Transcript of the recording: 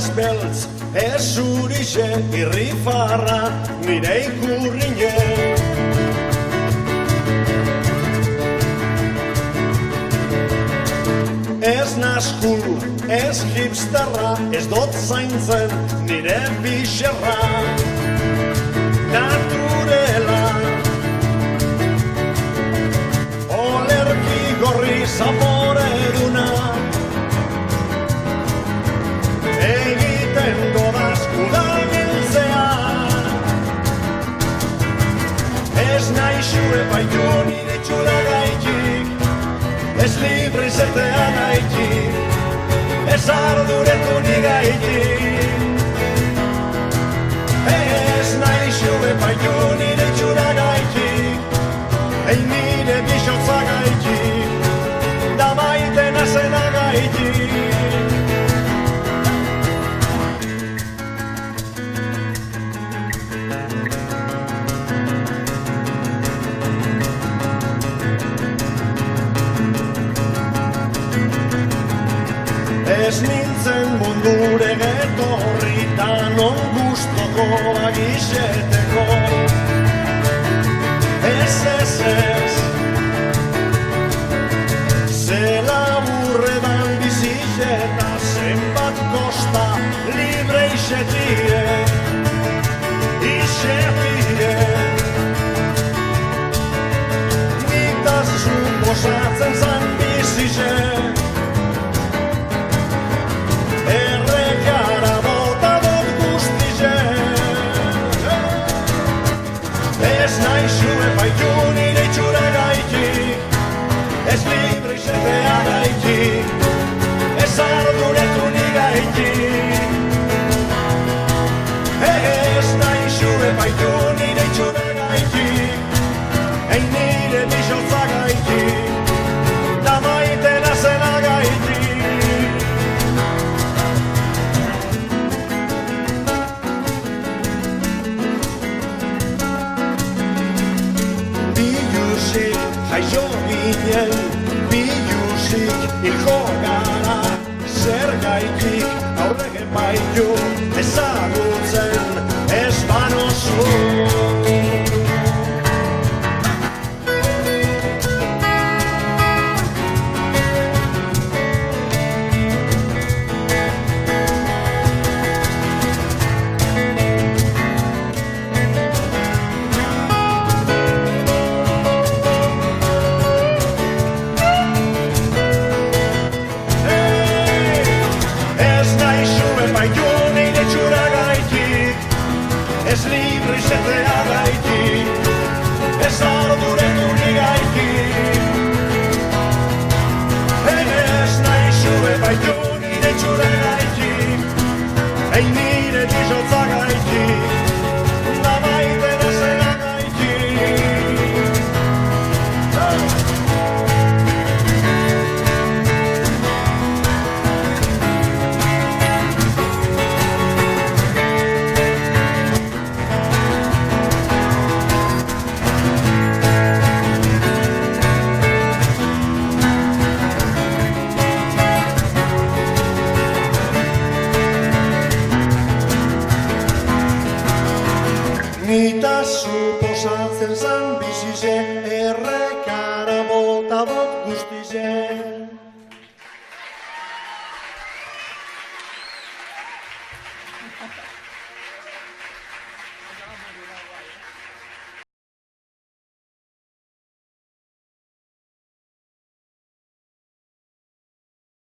ez beltz, ez urixe, irrifarra, nire ikurrine. Ez naskul, ez hipsterra, ez dot zaintzen nire bixerra. Naturela, olerki gorri zapore duna, egiten dodaz udagiltzea. Ez naixu epaitu nire txura gaitik, ez libre izatea gaitik, ez arduretu ni gaitik. Ez naixu epaitu nire txura gaitik, ein nire bixotza gaitik, da maite nazena gaitik. Ez nintzen mundure getorritan on gustoko agiseteko. Ez, zela burredan biziteta zenbat kosta libre isetie. Nitaz suposatzen zan bizitze. Ez naixu epaitu nire itxura gaitik, ez libre izatea gaitik, ez arduretu ni gaitik. Ez naixu epaitu nire itxura gaitik, ein nire bixotza gaitik, da maite nazena gaitik. Jaio ginen, biluzik hilko gara, zer gaitik aurrek epaitu, ezagutzen ez banozu. Ez libre izatea gaitik, ez arduretu ni gaitik. Ez naixu epaitu nire txura gaitik, ein nire bixotza gaitik, da maite nazena gaitik. Nitaz suposatzen zan bizize, errekara bota dut guztize.